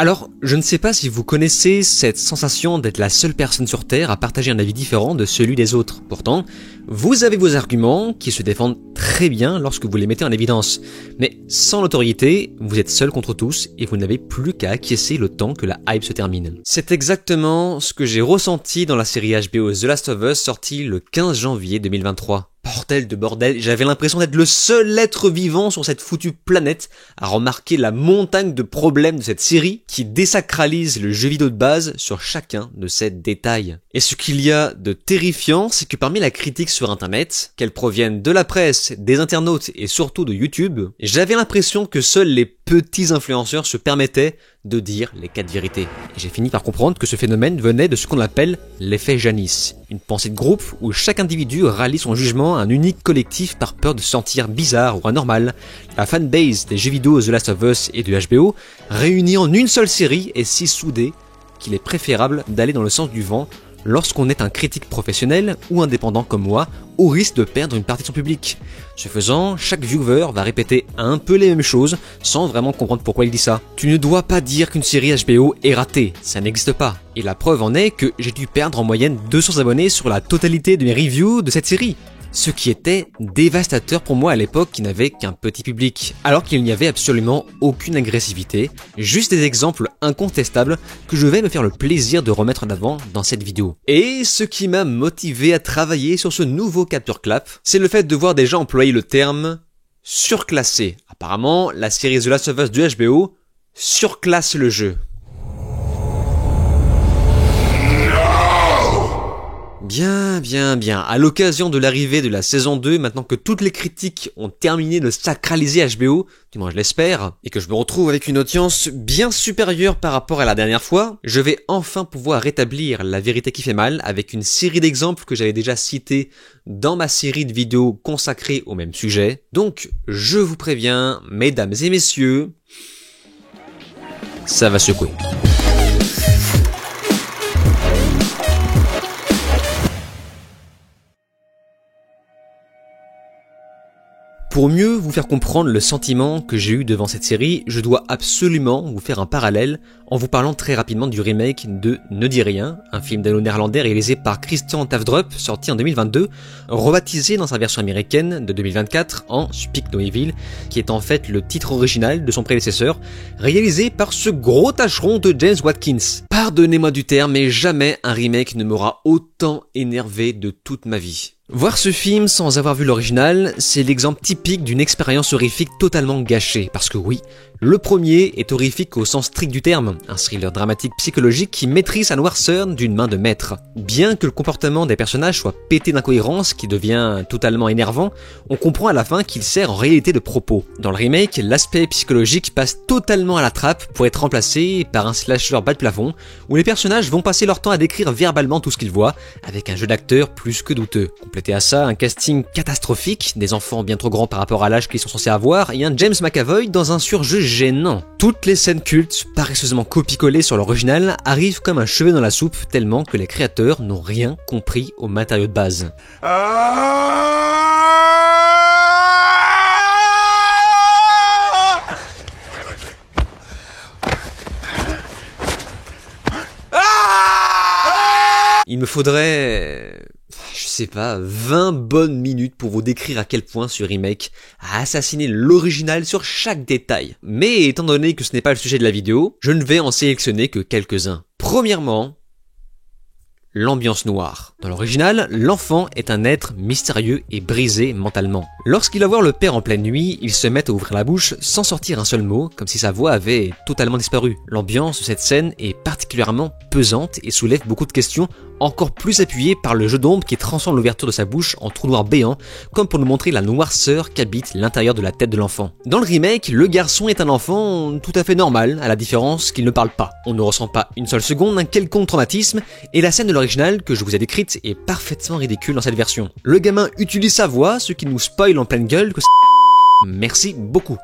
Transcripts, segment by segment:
Alors, je ne sais pas si vous connaissez cette sensation d'être la seule personne sur Terre à partager un avis différent de celui des autres. Pourtant, vous avez vos arguments qui se défendent très bien lorsque vous les mettez en évidence. Mais sans l'autorité, vous êtes seul contre tous et vous n'avez plus qu'à acquiescer le temps que la hype se termine. C'est exactement ce que j'ai ressenti dans la série HBO The Last of Us sortie le 15 janvier 2023. Bordel de bordel, j'avais l'impression d'être le seul être vivant sur cette foutue planète à remarquer la montagne de problèmes de cette série qui désacralise le jeu vidéo de base sur chacun de ses détails. Et ce qu'il y a de terrifiant, c'est que parmi la critique sur internet, qu'elle provienne de la presse, des internautes et surtout de YouTube, j'avais l'impression que seuls les petits influenceurs se permettaient de dire les quatre vérités. Et j'ai fini par comprendre que ce phénomène venait de ce qu'on appelle l'effet Janice, une pensée de groupe où chaque individu rallie son jugement à un unique collectif par peur de se sentir bizarre ou anormal. La fanbase des jeux vidéo The Last of Us et de HBO, réunie en une seule série, est si soudée qu'il est préférable d'aller dans le sens du vent lorsqu'on est un critique professionnel ou indépendant comme moi, au risque de perdre une partie de son public. Ce faisant, chaque viewer va répéter un peu les mêmes choses sans vraiment comprendre pourquoi il dit ça. Tu ne dois pas dire qu'une série HBO est ratée, ça n'existe pas. Et la preuve en est que j'ai dû perdre en moyenne 200 abonnés sur la totalité de mes reviews de cette série. Ce qui était dévastateur pour moi à l'époque qui n'avait qu'un petit public, alors qu'il n'y avait absolument aucune agressivité, juste des exemples incontestables que je vais me faire le plaisir de remettre en avant dans cette vidéo. Et ce qui m'a motivé à travailler sur ce nouveau capture clap, c'est le fait de voir des gens employer le terme surclassé. Apparemment, la série The Last of Us de HBO surclasse le jeu. Bien. À l'occasion de l'arrivée de la saison 2, maintenant que toutes les critiques ont terminé de sacraliser HBO, du moins je l'espère, et que je me retrouve avec une audience bien supérieure par rapport à la dernière fois, je vais enfin pouvoir rétablir la vérité qui fait mal avec une série d'exemples que j'avais déjà cités dans ma série de vidéos consacrées au même sujet. Donc, je vous préviens, mesdames et messieurs, ça va secouer. Pour mieux vous faire comprendre le sentiment que j'ai eu devant cette série, je dois absolument vous faire un parallèle en vous parlant très rapidement du remake de Ne dis rien, un film dano-néerlandais réalisé par Christian Tavdrup, sorti en 2022, rebaptisé dans sa version américaine de 2024 en Speak No Evil, qui est en fait le titre original de son prédécesseur, réalisé par ce gros tâcheron de James Watkins. Pardonnez-moi du terme, mais jamais un remake ne m'aura autant énervé de toute ma vie. Voir ce film sans avoir vu l'original, c'est l'exemple typique d'une expérience horrifique totalement gâchée, parce que oui, le premier est horrifique au sens strict du terme, un thriller dramatique psychologique qui maîtrise sa noirceur d'une main de maître. Bien que le comportement des personnages soit pété d'incohérence qui devient totalement énervant, on comprend à la fin qu'il sert en réalité de propos. Dans le remake, l'aspect psychologique passe totalement à la trappe pour être remplacé par un slasher bas de plafond, où les personnages vont passer leur temps à décrire verbalement tout ce qu'ils voient, avec un jeu d'acteur plus que douteux. Complété à ça, un casting catastrophique, des enfants bien trop grands par rapport à l'âge qu'ils sont censés avoir, et un James McAvoy dans un surjeu gênant. Toutes les scènes cultes, paresseusement copie-collées sur l'original, arrivent comme un cheveu dans la soupe, tellement que les créateurs n'ont rien compris au matériau de base. Il me faudrait, je sais pas, 20 bonnes minutes pour vous décrire à quel point ce remake a assassiné l'original sur chaque détail. Mais étant donné que ce n'est pas le sujet de la vidéo, je ne vais en sélectionner que quelques-uns. Premièrement, l'ambiance noire. Dans l'original, l'enfant est un être mystérieux et brisé mentalement. Lorsqu'il va voir le père en pleine nuit, il se met à ouvrir la bouche sans sortir un seul mot, comme si sa voix avait totalement disparu. L'ambiance de cette scène est particulièrement pesante et soulève beaucoup de questions, encore plus appuyées par le jeu d'ombre qui transforme l'ouverture de sa bouche en trou noir béant, comme pour nous montrer la noirceur qu'habite l'intérieur de la tête de l'enfant. Dans le remake, le garçon est un enfant tout à fait normal, à la différence qu'il ne parle pas. On ne ressent pas une seule seconde un quelconque traumatisme, et la scène de l'original que je vous ai décrite est parfaitement ridicule dans cette version. Le gamin utilise sa voix, ce qui nous spoil en pleine gueule que merci beaucoup.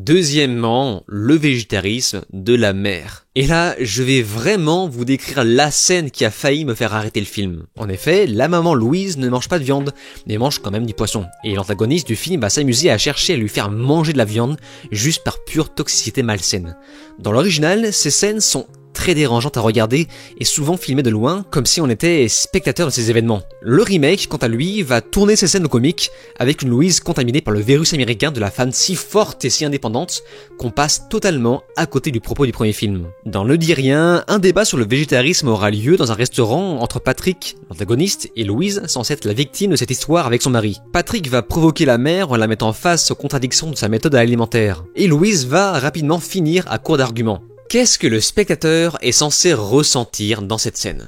Deuxièmement, le végétarisme de la mère. Et là, je vais vraiment vous décrire la scène qui a failli me faire arrêter le film. En effet, la maman Louise ne mange pas de viande, mais mange quand même du poisson. Et l'antagoniste du film va s'amuser à chercher à lui faire manger de la viande, juste par pure toxicité malsaine. Dans l'original, ces scènes sont très dérangeante à regarder et souvent filmée de loin, comme si on était spectateur de ces événements. Le remake, quant à lui, va tourner ces scènes au comique avec une Louise contaminée par le virus américain de la femme si forte et si indépendante qu'on passe totalement à côté du propos du premier film. Dans Le Dis Rien, un débat sur le végétarisme aura lieu dans un restaurant entre Patrick, l'antagoniste, et Louise, censée être la victime de cette histoire avec son mari. Patrick va provoquer la mère en la mettant face aux contradictions de sa méthode alimentaire. Et Louise va rapidement finir à court d'arguments. Qu'est-ce que le spectateur est censé ressentir dans cette scène?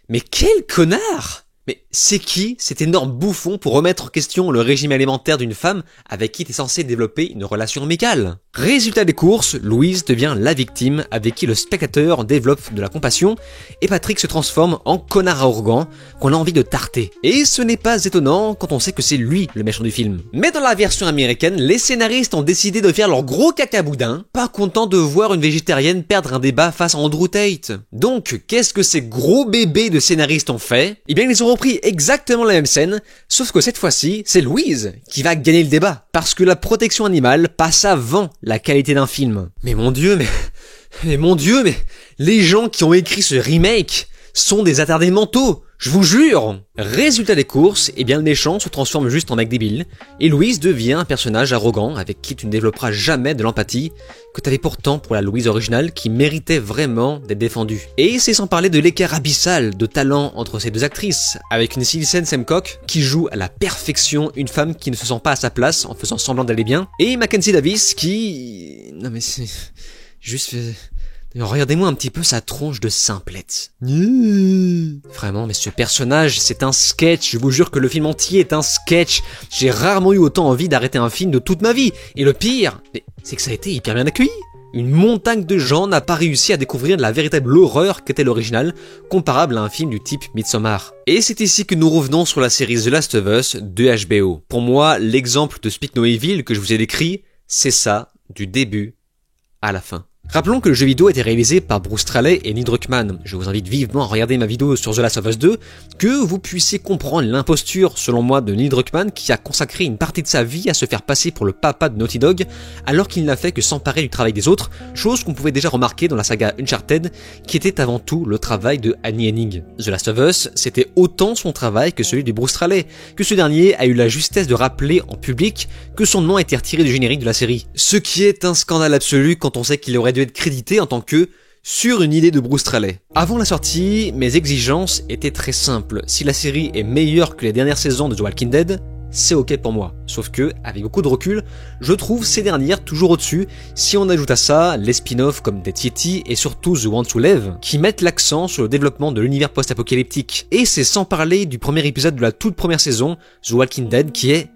Mais quel connard! Mais c'est qui cet énorme bouffon pour remettre en question le régime alimentaire d'une femme avec qui t'es censé développer une relation amicale? Résultat des courses, Louise devient la victime avec qui le spectateur développe de la compassion et Patrick se transforme en connard arrogant qu'on a envie de tarter. Et ce n'est pas étonnant quand on sait que c'est lui le méchant du film. Mais dans la version américaine, les scénaristes ont décidé de faire leur gros cacaboudin, pas contents de voir une végétarienne perdre un débat face à Andrew Tate. Donc, qu'est-ce que ces gros bébés de scénaristes ont fait? Eh bien, ils ont repris exactement la même scène, sauf que cette fois-ci, c'est Louise qui va gagner le débat, parce que la protection animale passe avant la qualité d'un film. Mais mon Dieu, mais les gens qui ont écrit ce remake sont des attardés mentaux, je vous jure. Résultat des courses, eh bien le méchant se transforme juste en mec débile, et Louise devient un personnage arrogant avec qui tu ne développeras jamais de l'empathie que t'avais pourtant pour la Louise originale qui méritait vraiment d'être défendue. Et c'est sans parler de l'écart abyssal de talent entre ces deux actrices, avec une Citizen Semcock qui joue à la perfection une femme qui ne se sent pas à sa place en faisant semblant d'aller bien, et Mackenzie Davis qui... Non mais c'est... juste... Regardez-moi un petit peu sa tronche de simplette. Vraiment, mais ce personnage, c'est un sketch. Je vous jure que le film entier est un sketch. J'ai rarement eu autant envie d'arrêter un film de toute ma vie. Et le pire, c'est que ça a été hyper bien accueilli. Une montagne de gens n'a pas réussi à découvrir la véritable horreur qu'était l'original, comparable à un film du type Midsommar. Et c'est ici que nous revenons sur la série The Last of Us de HBO. Pour moi, l'exemple de Speak No Evil que je vous ai décrit, c'est ça, du début à la fin. Rappelons que le jeu vidéo a été réalisé par Bruce Straley et Neil Druckmann. Je vous invite vivement à regarder ma vidéo sur The Last of Us 2, que vous puissiez comprendre l'imposture, selon moi, de Neil Druckmann qui a consacré une partie de sa vie à se faire passer pour le papa de Naughty Dog, alors qu'il n'a fait que s'emparer du travail des autres, chose qu'on pouvait déjà remarquer dans la saga Uncharted, qui était avant tout le travail de Annie Hennig. The Last of Us, c'était autant son travail que celui de Bruce Straley, que ce dernier a eu la justesse de rappeler en public que son nom a été retiré du générique de la série. Ce qui est un scandale absolu quand on sait qu'il aurait dû être crédité en tant que sur une idée de Bruce Straley. Avant la sortie, mes exigences étaient très simples. Si la série est meilleure que les dernières saisons de The Walking Dead, c'est ok pour moi. Sauf que, avec beaucoup de recul, je trouve ces dernières toujours au-dessus si on ajoute à ça les spin-offs comme Dead City et surtout The One to Live, qui mettent l'accent sur le développement de l'univers post-apocalyptique. Et c'est sans parler du premier épisode de la toute première saison, The Walking Dead, qui est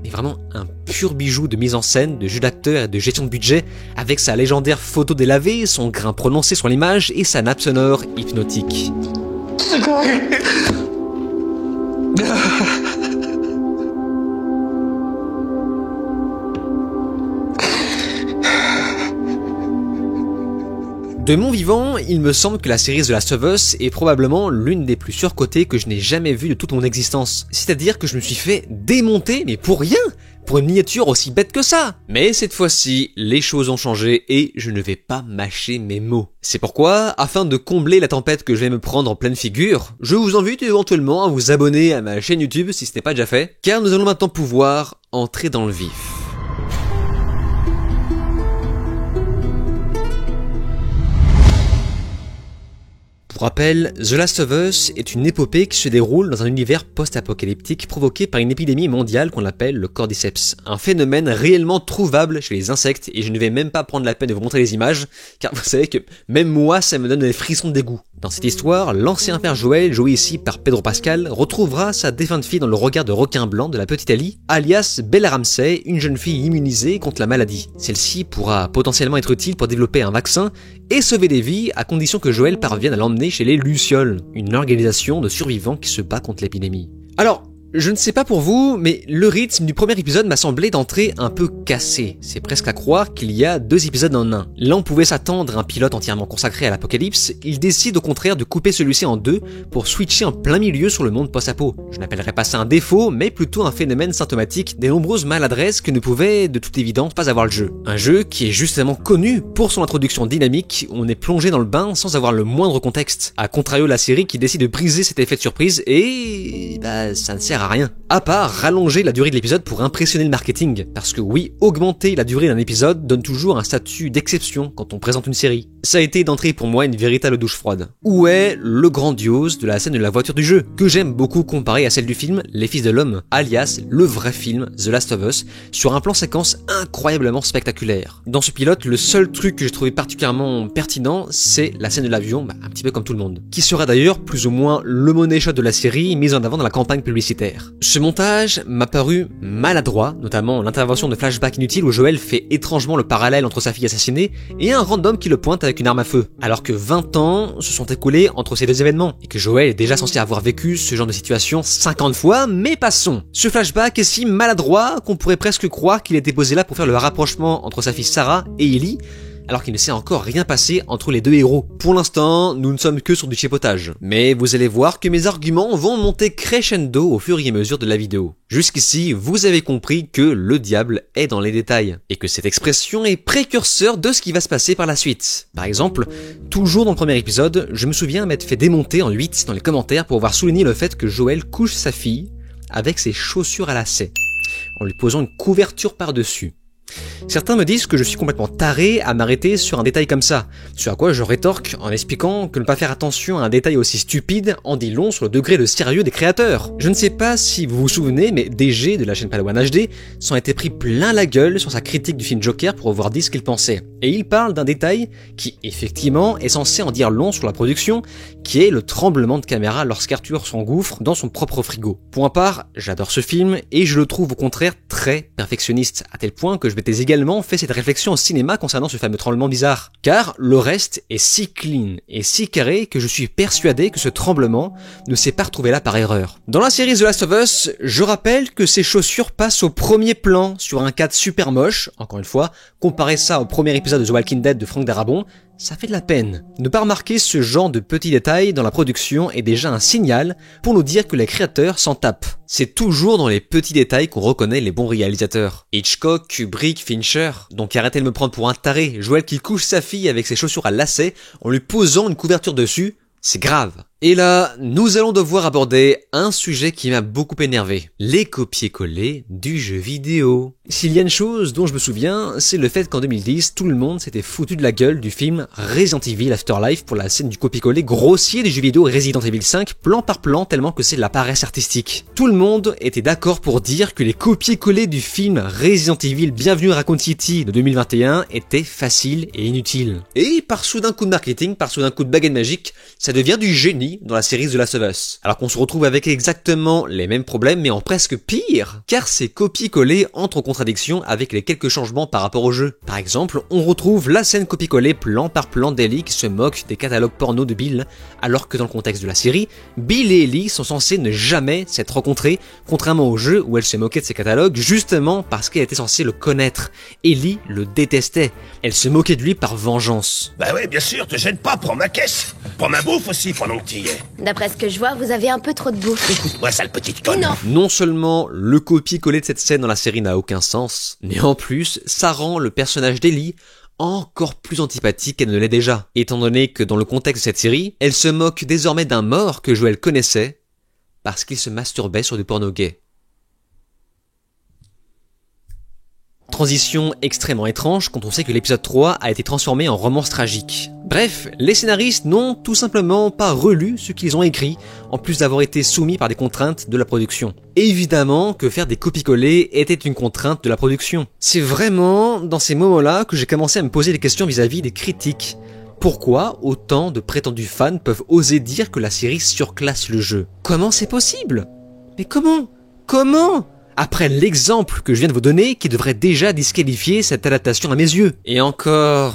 vraiment un pur bijou de mise en scène, de jeu d'acteur et de gestion de budget, avec sa légendaire photo délavée, son grain prononcé sur l'image et sa nappe sonore hypnotique. De mon vivant, il me semble que la série The Last of Us est probablement l'une des plus surcotées que je n'ai jamais vues de toute mon existence. C'est-à-dire que je me suis fait démonter, mais pour rien, pour une miniature aussi bête que ça. Mais cette fois-ci, les choses ont changé et je ne vais pas mâcher mes mots. C'est pourquoi, afin de combler la tempête que je vais me prendre en pleine figure, je vous invite éventuellement à vous abonner à ma chaîne YouTube si ce n'est pas déjà fait, car nous allons maintenant pouvoir entrer dans le vif. Pour rappel, The Last of Us est une épopée qui se déroule dans un univers post-apocalyptique provoqué par une épidémie mondiale qu'on appelle le cordyceps. Un phénomène réellement trouvable chez les insectes et je ne vais même pas prendre la peine de vous montrer les images, car vous savez que même moi ça me donne des frissons de dégoût. Dans cette histoire, l'ancien père Joël, joué ici par Pedro Pascal, retrouvera sa défunte fille dans le regard de requin blanc de la petite Ellie, alias Bella Ramsey, une jeune fille immunisée contre la maladie. Celle-ci pourra potentiellement être utile pour développer un vaccin et sauver des vies à condition que Joël parvienne à l'emmener chez les Lucioles, une organisation de survivants qui se bat contre l'épidémie. Alors, Je ne sais pas pour vous, mais le rythme du premier épisode m'a semblé d'entrée un peu cassé. C'est presque à croire qu'il y a 2 épisodes en un. Là on pouvait s'attendre à un pilote entièrement consacré à l'apocalypse, il décide au contraire de couper celui-ci en 2 pour switcher en plein milieu sur le monde post-apo. Je n'appellerais pas ça un défaut, mais plutôt un phénomène symptomatique des nombreuses maladresses que ne pouvait de toute évidence pas avoir le jeu. Un jeu qui est justement connu pour son introduction dynamique, où on est plongé dans le bain sans avoir le moindre contexte. A contrario la série qui décide de briser cet effet de surprise et ça ne sert à rien. À part rallonger la durée de l'épisode pour impressionner le marketing. Parce que oui, augmenter la durée d'un épisode donne toujours un statut d'exception quand on présente une série. Ça a été d'entrée pour moi une véritable douche froide. Où est le grandiose de la scène de la voiture du jeu, que j'aime beaucoup comparer à celle du film Les Fils de l'Homme, alias le vrai film The Last of Us, sur un plan séquence incroyablement spectaculaire. Dans ce pilote, le seul truc que j'ai trouvé particulièrement pertinent, c'est la scène de l'avion, un petit peu comme tout le monde. Qui sera d'ailleurs plus ou moins le money shot de la série mise en avant dans la campagne publicitaire. Ce montage m'a paru maladroit, notamment l'intervention de flashback inutile où Joel fait étrangement le parallèle entre sa fille assassinée et un random qui le pointe avec une arme à feu, alors que 20 ans se sont écoulés entre ces 2 événements, et que Joel est déjà censé avoir vécu ce genre de situation 50 fois, mais passons. Ce flashback est si maladroit qu'on pourrait presque croire qu'il était posé là pour faire le rapprochement entre sa fille Sarah et Ellie, alors qu'il ne s'est encore rien passé entre les 2 héros. Pour l'instant, nous ne sommes que sur du chipotage. Mais vous allez voir que mes arguments vont monter crescendo au fur et à mesure de la vidéo. Jusqu'ici, vous avez compris que le diable est dans les détails, et que cette expression est précurseur de ce qui va se passer par la suite. Par exemple, toujours dans le premier épisode, je me souviens m'être fait démonter en 8 dans les commentaires pour avoir souligné le fait que Joel couche sa fille avec ses chaussures à lacets, en lui posant une couverture par-dessus. Certains me disent que je suis complètement taré à m'arrêter sur un détail comme ça, ce à quoi je rétorque en expliquant que ne pas faire attention à un détail aussi stupide en dit long sur le degré de sérieux des créateurs. Je ne sais pas si vous vous souvenez, mais DG de la chaîne Padawan HD s'en était pris plein la gueule sur sa critique du film Joker pour avoir dit ce qu'il pensait. Et il parle d'un détail qui, effectivement, est censé en dire long sur la production, qui est le tremblement de caméra lorsqu'Arthur s'engouffre dans son propre frigo. Pour ma part, j'adore ce film et je le trouve au contraire très perfectionniste, à tel point que je m'étais également fait cette réflexion au cinéma concernant ce fameux tremblement bizarre. Car le reste est si clean et si carré que je suis persuadé que ce tremblement ne s'est pas retrouvé là par erreur. Dans la série The Last of Us, je rappelle que ces chaussures passent au premier plan sur un cadre super moche, encore une fois, comparez ça au premier épisode de The Walking Dead de Frank Darabont, ça fait de la peine. Ne pas remarquer ce genre de petits détails dans la production est déjà un signal pour nous dire que les créateurs s'en tapent. C'est toujours dans les petits détails qu'on reconnaît les bons réalisateurs. Hitchcock, Kubrick, Fincher. Donc arrêtez de me prendre pour un taré. Joel qui couche sa fille avec ses chaussures à lacets en lui posant une couverture dessus, c'est grave. Et là, nous allons devoir aborder un sujet qui m'a beaucoup énervé. Les copier-coller du jeu vidéo. S'il y a une chose dont je me souviens, c'est le fait qu'en 2010, tout le monde s'était foutu de la gueule du film Resident Evil Afterlife pour la scène du copier-coller grossier des jeux vidéo Resident Evil 5, plan par plan, tellement que c'est de la paresse artistique. Tout le monde était d'accord pour dire que les copier-coller du film Resident Evil Bienvenue à Raccoon City de 2021 étaient faciles et inutiles. Et par soudain coup de marketing, par soudain coup de baguette magique, ça devient du génie dans la série The Last of Us. Alors qu'on se retrouve avec exactement les mêmes problèmes, mais en presque pire, car ces copier-coller entrent en contradiction avec les quelques changements par rapport au jeu. Par exemple, on retrouve la scène copier-coller plan par plan d'Ellie qui se moque des catalogues porno de Bill, alors que dans le contexte de la série, Bill et Ellie sont censés ne jamais s'être rencontrés, contrairement au jeu où elle se moquait de ses catalogues justement parce qu'elle était censée le connaître. Ellie le détestait. Elle se moquait de lui par vengeance. Bah ouais, bien sûr, te gêne pas, prends ma caisse. Prends ma bouffe aussi pendant que t'y es. D'après ce que je vois, vous avez un peu trop de bouffe. Écoute-moi, sale petite conne. Non. Non seulement le copier-coller de cette scène dans la série n'a aucun sens, mais en plus, ça rend le personnage d'Ellie encore plus antipathique qu'elle ne l'est déjà. Étant donné que dans le contexte de cette série, elle se moque désormais d'un mort que Joel connaissait parce qu'il se masturbait sur du porno gay. Transition extrêmement étrange quand on sait que l'épisode 3 a été transformé en romance tragique. Bref, les scénaristes n'ont tout simplement pas relu ce qu'ils ont écrit, en plus d'avoir été soumis par des contraintes de la production. Évidemment que faire des copier-coller était une contrainte de la production. C'est vraiment dans ces moments-là que j'ai commencé à me poser des questions vis-à-vis des critiques. Pourquoi autant de prétendus fans peuvent oser dire que la série surclasse le jeu? Comment c'est possible? Mais comment? Après l'exemple que je viens de vous donner, qui devrait déjà disqualifier cette adaptation à mes yeux. Et encore...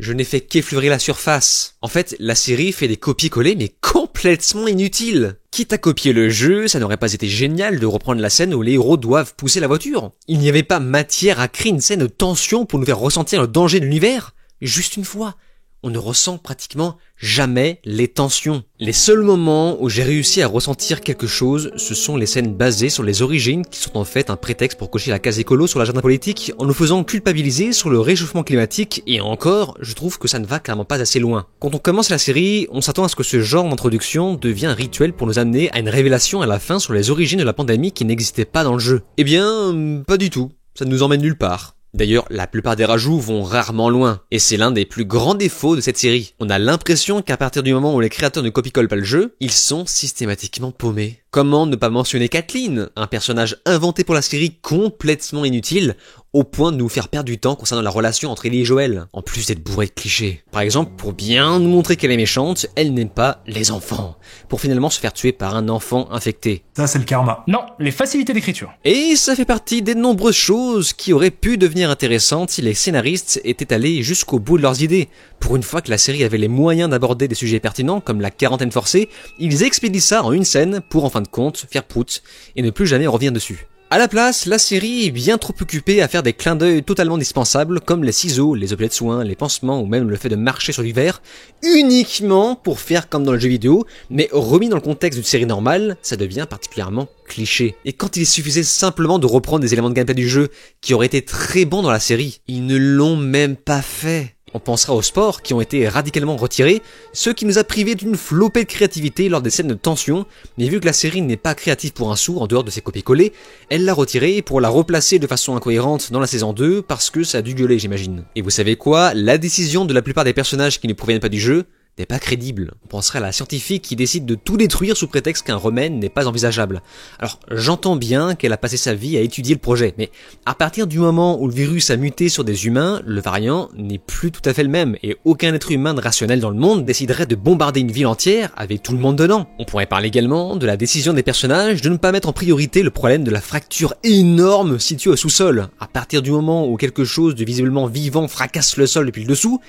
je n'ai fait qu'effleurer la surface. En fait, la série fait des copier-coller mais complètement inutiles. Quitte à copier le jeu, ça n'aurait pas été génial de reprendre la scène où les héros doivent pousser la voiture. Il n'y avait pas matière à créer une scène de tension pour nous faire ressentir le danger de l'univers. Juste une fois. On ne ressent pratiquement jamais les tensions. Les seuls moments où j'ai réussi à ressentir quelque chose, ce sont les scènes basées sur les origines qui sont en fait un prétexte pour cocher la case écolo sur l'agenda politique en nous faisant culpabiliser sur le réchauffement climatique et encore, je trouve que ça ne va clairement pas assez loin. Quand on commence la série, on s'attend à ce que ce genre d'introduction devienne un rituel pour nous amener à une révélation à la fin sur les origines de la pandémie qui n'existait pas dans le jeu. Eh bien, pas du tout. Ça ne nous emmène nulle part. D'ailleurs, la plupart des rajouts vont rarement loin, et c'est l'un des plus grands défauts de cette série. On a l'impression qu'à partir du moment où les créateurs ne copie-collent pas le jeu, ils sont systématiquement paumés. Comment ne pas mentionner Kathleen, un personnage inventé pour la série complètement inutile, au point de nous faire perdre du temps concernant la relation entre Ellie et Joel, en plus d'être bourré de clichés. Par exemple, pour bien nous montrer qu'elle est méchante, elle n'aime pas les enfants, pour finalement se faire tuer par un enfant infecté. Ça, c'est le karma. Non, les facilités d'écriture. Et ça fait partie des nombreuses choses qui auraient pu devenir intéressantes si les scénaristes étaient allés jusqu'au bout de leurs idées. Pour une fois que la série avait les moyens d'aborder des sujets pertinents comme la quarantaine forcée, ils expédient ça en une scène pour en fin de compte faire prout et ne plus jamais revenir dessus. À la place, la série est bien trop occupée à faire des clins d'œil totalement dispensables comme les ciseaux, les objets de soins, les pansements ou même le fait de marcher sur du verre, uniquement pour faire comme dans le jeu vidéo, mais remis dans le contexte d'une série normale, ça devient particulièrement cliché. Et quand il suffisait simplement de reprendre des éléments de gameplay du jeu qui auraient été très bons dans la série, ils ne l'ont même pas fait. On pensera aux sports qui ont été radicalement retirés, ce qui nous a privés d'une flopée de créativité lors des scènes de tension, mais vu que la série n'est pas créative pour un sou en dehors de ses copier-coller, elle l'a retirée pour la replacer de façon incohérente dans la saison 2 parce que ça a dû gueuler j'imagine. Et vous savez quoi, la décision de la plupart des personnages qui ne proviennent pas du jeu n'est pas crédible. On penserait à la scientifique qui décide de tout détruire sous prétexte qu'un remède n'est pas envisageable. Alors, j'entends bien qu'elle a passé sa vie à étudier le projet, mais à partir du moment où le virus a muté sur des humains, le variant n'est plus tout à fait le même, et aucun être humain de rationnel dans le monde déciderait de bombarder une ville entière avec tout le monde dedans. On pourrait parler également de la décision des personnages de ne pas mettre en priorité le problème de la fracture énorme située au sous-sol. À partir du moment où quelque chose de visiblement vivant fracasse le sol depuis le dessous,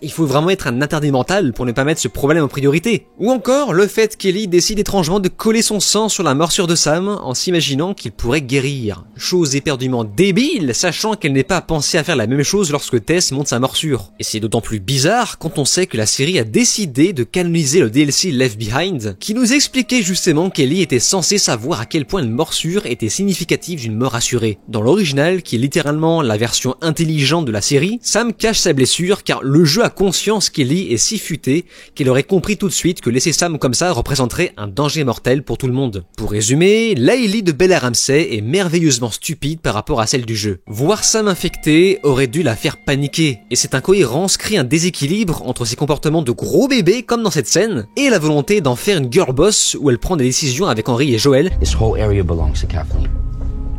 il faut vraiment être un interdit mental pour ne pas mettre ce problème en priorité. Ou encore le fait qu'Ellie décide étrangement de coller son sang sur la morsure de Sam en s'imaginant qu'il pourrait guérir. Chose éperdument débile, sachant qu'elle n'est pas pensée à faire la même chose lorsque Tess monte sa morsure. Et c'est d'autant plus bizarre quand on sait que la série a décidé de canoniser le DLC Left Behind, qui nous expliquait justement qu'Ellie était censée savoir à quel point une morsure était significative d'une mort assurée. Dans l'original, qui est littéralement la version intelligente de la série, Sam cache sa blessure car le jeu a conscience qu'Ellie est si futée qu'elle aurait compris tout de suite que laisser Sam comme ça représenterait un danger mortel pour tout le monde. Pour résumer, la Ellie de Bella Ramsey est merveilleusement stupide par rapport à celle du jeu. Voir Sam infecté aurait dû la faire paniquer, et cette incohérence crée un déséquilibre entre ses comportements de gros bébé comme dans cette scène, et la volonté d'en faire une girl boss où elle prend des décisions avec Henry et Joel. This whole area belongs to Kathleen.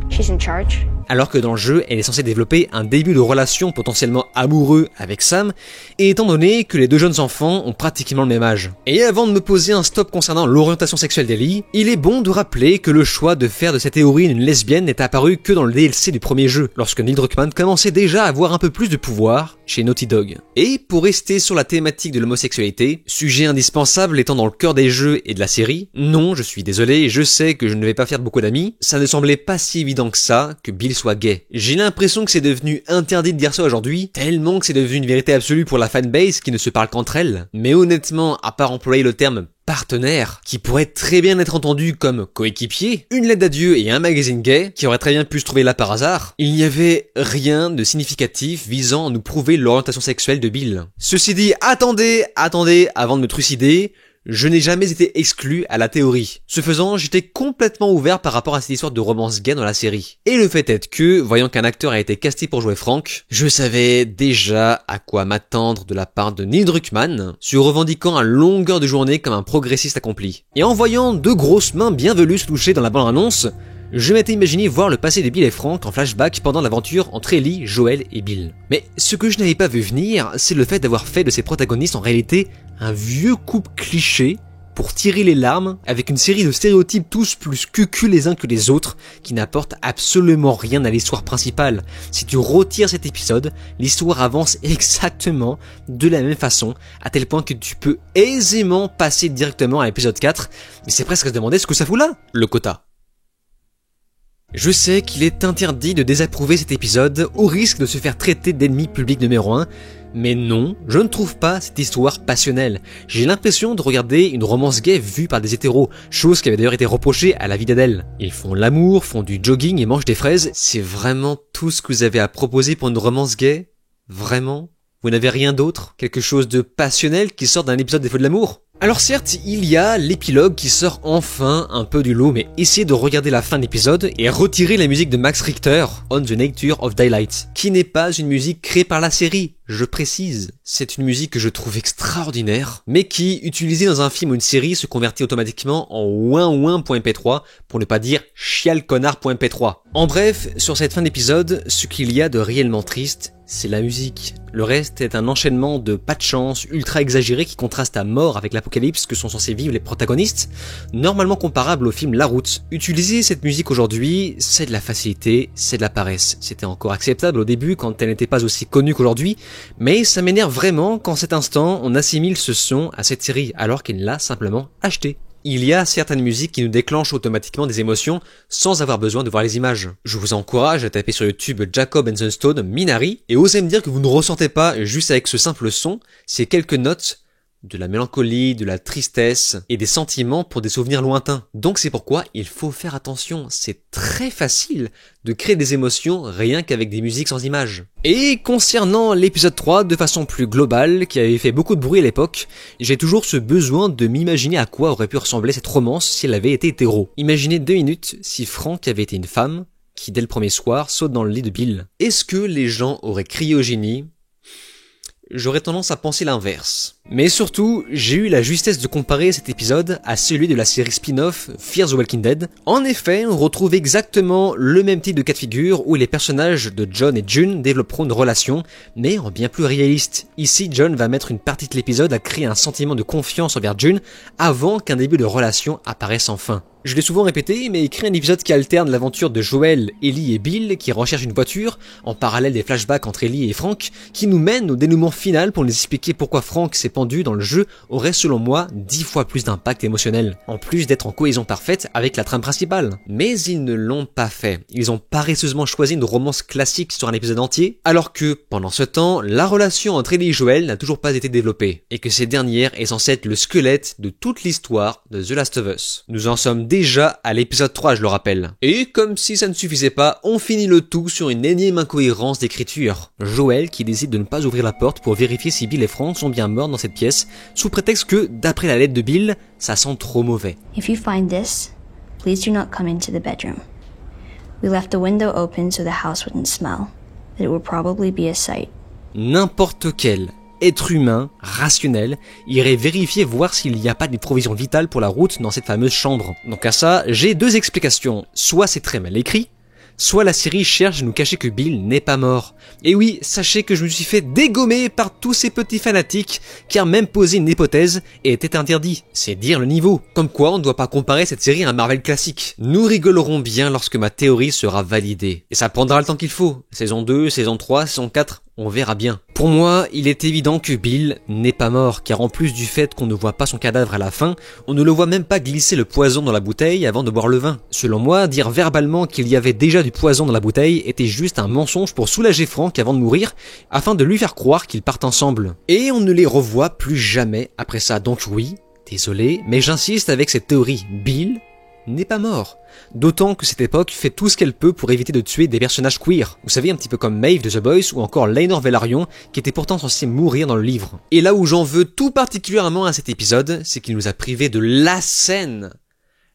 She's in charge. Alors que dans le jeu, elle est censée développer un début de relation potentiellement amoureux avec Sam, et étant donné que les deux jeunes enfants ont pratiquement le même âge. Et avant de me poser un stop concernant l'orientation sexuelle d'Ellie, il est bon de rappeler que le choix de faire de cette héroïne une lesbienne n'est apparu que dans le DLC du premier jeu, lorsque Neil Druckmann commençait déjà à avoir un peu plus de pouvoir chez Naughty Dog. Et pour rester sur la thématique de l'homosexualité, sujet indispensable étant dans le cœur des jeux et de la série, non, je suis désolé, je sais que je ne vais pas faire beaucoup d'amis, ça ne semblait pas si évident que ça, que Bill soit gay. J'ai l'impression que c'est devenu interdit de dire ça aujourd'hui, tellement que c'est devenu une vérité absolue pour la fanbase qui ne se parle qu'entre elles. Mais honnêtement, à part employer le terme partenaire, qui pourrait très bien être entendu comme coéquipier, une lettre d'adieu et un magazine gay, qui aurait très bien pu se trouver là par hasard, il n'y avait rien de significatif visant à nous prouver l'orientation sexuelle de Bill. Ceci dit, attendez, avant de me trucider, je n'ai jamais été exclu à la théorie. Ce faisant, j'étais complètement ouvert par rapport à cette histoire de romance gay dans la série. Et le fait est que, voyant qu'un acteur a été casté pour jouer Frank, je savais déjà à quoi m'attendre de la part de Neil Druckmann, se revendiquant à longueur de journée comme un progressiste accompli. Et en voyant deux grosses mains bien velues se toucher dans la bande-annonce, je m'étais imaginé voir le passé de Bill et Frank en flashback pendant l'aventure entre Ellie, Joel et Bill. Mais ce que je n'avais pas vu venir, c'est le fait d'avoir fait de ces protagonistes en réalité un vieux couple cliché pour tirer les larmes, avec une série de stéréotypes tous plus cucus les uns que les autres, qui n'apportent absolument rien à l'histoire principale. Si tu retires cet épisode, l'histoire avance exactement de la même façon, à tel point que tu peux aisément passer directement à l'épisode 4, mais c'est presque à se demander ce que ça fout là, le quota. Je sais qu'il est interdit de désapprouver cet épisode au risque de se faire traiter d'ennemi public numéro 1, mais non, je ne trouve pas cette histoire passionnelle. J'ai l'impression de regarder une romance gay vue par des hétéros, chose qui avait d'ailleurs été reprochée à la vie d'Adèle. Ils font l'amour, font du jogging et mangent des fraises. C'est vraiment tout ce que vous avez à proposer pour une romance gay? Vraiment? Vous n'avez rien d'autre? Quelque chose de passionnel qui sort d'un épisode des Feux de l'amour? Alors certes, il y a l'épilogue qui sort enfin un peu du lot, mais essayez de regarder la fin de l'épisode et retirer la musique de Max Richter, On the Nature of Daylight, qui n'est pas une musique créée par la série, je précise. C'est une musique que je trouve extraordinaire, mais qui, utilisée dans un film ou une série, se convertit automatiquement en ouin-ouin.mp3, pour ne pas dire chialconnard.mp3. En bref, sur cette fin d'épisode, ce qu'il y a de réellement triste, c'est la musique. Le reste est un enchaînement de pas de chance ultra exagéré qui contraste à mort avec l'apocalypse que sont censés vivre les protagonistes, normalement comparable au film La Route. Utiliser cette musique aujourd'hui, c'est de la facilité, c'est de la paresse. C'était encore acceptable au début quand elle n'était pas aussi connue qu'aujourd'hui, mais ça m'énerve vraiment qu'en cet instant on assimile ce son à cette série alors qu'il l'a simplement acheté. Il y a certaines musiques qui nous déclenchent automatiquement des émotions sans avoir besoin de voir les images. Je vous encourage à taper sur YouTube Jacob and the Stone Minari et osez me dire que vous ne ressentez pas juste avec ce simple son ces quelques notes de la mélancolie, de la tristesse et des sentiments pour des souvenirs lointains. Donc c'est pourquoi il faut faire attention, c'est très facile de créer des émotions rien qu'avec des musiques sans images. Et concernant l'épisode 3, de façon plus globale, qui avait fait beaucoup de bruit à l'époque, j'ai toujours ce besoin de m'imaginer à quoi aurait pu ressembler cette romance si elle avait été hétéro. Imaginez 2 minutes si Frank avait été une femme qui dès le premier soir saute dans le lit de Bill. Est-ce que les gens auraient crié au génie ? J'aurais tendance à penser l'inverse. Mais surtout, j'ai eu la justesse de comparer cet épisode à celui de la série spin-off Fear the Walking Dead. En effet, on retrouve exactement le même type de cas de figure où les personnages de John et June développeront une relation, mais en bien plus réaliste. Ici, John va mettre une partie de l'épisode à créer un sentiment de confiance envers June avant qu'un début de relation apparaisse enfin. Je l'ai souvent répété, mais écrire un épisode qui alterne l'aventure de Joel, Ellie et Bill, qui recherchent une voiture, en parallèle des flashbacks entre Ellie et Frank, qui nous mène au dénouement final pour nous expliquer pourquoi Frank s'est pendu dans le jeu, aurait selon moi 10 fois plus d'impact émotionnel, en plus d'être en cohésion parfaite avec la trame principale. Mais ils ne l'ont pas fait. Ils ont paresseusement choisi une romance classique sur un épisode entier, alors que, pendant ce temps, la relation entre Ellie et Joel n'a toujours pas été développée, et que cette dernière est censée être le squelette de toute l'histoire de The Last of Us. Nous en sommes déjà à l'épisode 3, je le rappelle. Et comme si ça ne suffisait pas, on finit le tout sur une énième incohérence d'écriture. Joel qui décide de ne pas ouvrir la porte pour vérifier si Bill et Frank sont bien morts dans cette pièce, sous prétexte que, d'après la lettre de Bill, ça sent trop mauvais. If you find this, please do not come into the bedroom. We left the window open so the house wouldn't smell. It would probably be a sight. N'importe quel être humain, rationnel, irait vérifier voir s'il n'y a pas des provisions vitales pour la route dans cette fameuse chambre. Donc à ça, j'ai 2 explications. Soit c'est très mal écrit, soit la série cherche à nous cacher que Bill n'est pas mort. Et oui, sachez que je me suis fait dégommer par tous ces petits fanatiques, car même poser une hypothèse était interdit. C'est dire le niveau. Comme quoi, on ne doit pas comparer cette série à un Marvel classique. Nous rigolerons bien lorsque ma théorie sera validée. Et ça prendra le temps qu'il faut. Saison 2, saison 3, saison 4... on verra bien. Pour moi, il est évident que Bill n'est pas mort, car en plus du fait qu'on ne voit pas son cadavre à la fin, on ne le voit même pas glisser le poison dans la bouteille avant de boire le vin. Selon moi, dire verbalement qu'il y avait déjà du poison dans la bouteille était juste un mensonge pour soulager Frank avant de mourir, afin de lui faire croire qu'ils partent ensemble. Et on ne les revoit plus jamais après ça, donc oui, désolé, mais j'insiste avec cette théorie, Bill n'est pas mort. D'autant que cette époque fait tout ce qu'elle peut pour éviter de tuer des personnages queer. Vous savez, un petit peu comme Maeve de The Boys ou encore Laenor Velaryon qui était pourtant censé mourir dans le livre. Et là où j'en veux tout particulièrement à cet épisode, c'est qu'il nous a privé de la scène,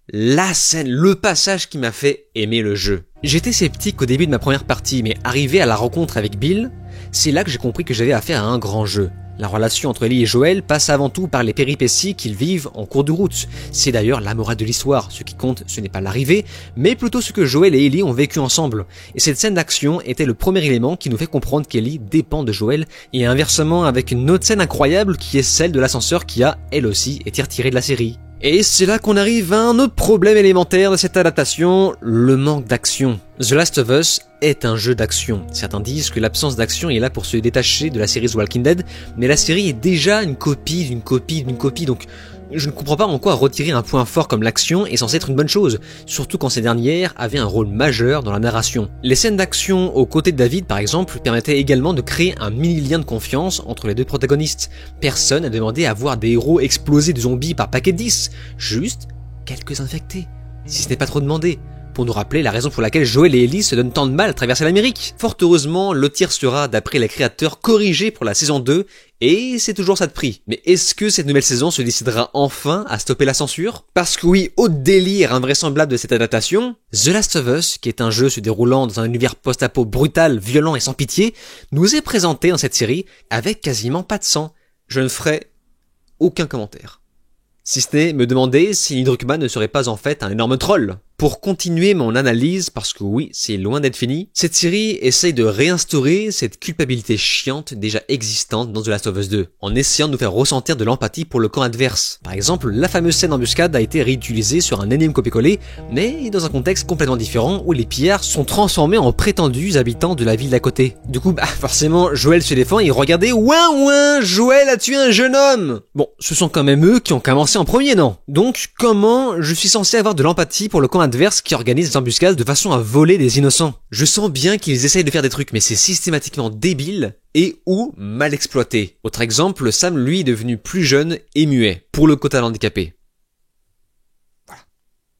le passage qui m'a fait aimer le jeu. J'étais sceptique au début de ma première partie, mais arrivé à la rencontre avec Bill, c'est là que j'ai compris que j'avais affaire à un grand jeu. La relation entre Ellie et Joel passe avant tout par les péripéties qu'ils vivent en cours de route. C'est d'ailleurs la morale de l'histoire. Ce qui compte, ce n'est pas l'arrivée, mais plutôt ce que Joel et Ellie ont vécu ensemble. Et cette scène d'action était le premier élément qui nous fait comprendre qu'Ellie dépend de Joel, et inversement avec une autre scène incroyable qui est celle de l'ascenseur qui a, elle aussi, été retirée de la série. Et c'est là qu'on arrive à un autre problème élémentaire de cette adaptation, le manque d'action. The Last of Us est un jeu d'action. Certains disent que l'absence d'action est là pour se détacher de la série The Walking Dead, mais la série est déjà une copie d'une copie d'une copie, donc je ne comprends pas en quoi retirer un point fort comme l'action est censé être une bonne chose, surtout quand ces dernières avaient un rôle majeur dans la narration. Les scènes d'action aux côtés de David par exemple permettaient également de créer un mini lien de confiance entre les deux protagonistes. Personne n'a demandé à voir des héros exploser de zombies par paquet de 10, juste quelques infectés, si ce n'est pas trop demandé, pour nous rappeler la raison pour laquelle Joel et Ellie se donnent tant de mal à traverser l'Amérique. Fort heureusement, le tir sera, d'après les créateurs, corrigé pour la saison 2, et c'est toujours ça de prix. Mais est-ce que cette nouvelle saison se décidera enfin à stopper la censure? Parce que oui, au délire invraisemblable de cette adaptation, The Last of Us, qui est un jeu se déroulant dans un univers post-apo brutal, violent et sans pitié, nous est présenté dans cette série avec quasiment pas de sang. Je ne ferai aucun commentaire. Si ce n'est me demander si Neil Druckmann ne serait pas en fait un énorme troll. Pour continuer mon analyse, parce que oui, c'est loin d'être fini, cette série essaye de réinstaurer cette culpabilité chiante déjà existante dans The Last of Us 2, en essayant de nous faire ressentir de l'empathie pour le camp adverse. Par exemple, la fameuse scène d'embuscade a été réutilisée sur un énième copier-coller, mais dans un contexte complètement différent où les pillards sont transformés en prétendus habitants de la ville d'à côté. Du coup, forcément, Joel se défend et regardez, ouin, Joel a tué un jeune homme! Bon, ce sont quand même eux qui ont commencé en premier, non? Donc, comment je suis censé avoir de l'empathie pour le camp adverse qui organise des embuscades de façon à voler des innocents? Je sens bien qu'ils essayent de faire des trucs, mais c'est systématiquement débile et ou mal exploité. Autre exemple, Sam lui est devenu plus jeune et muet, pour le quota handicapé.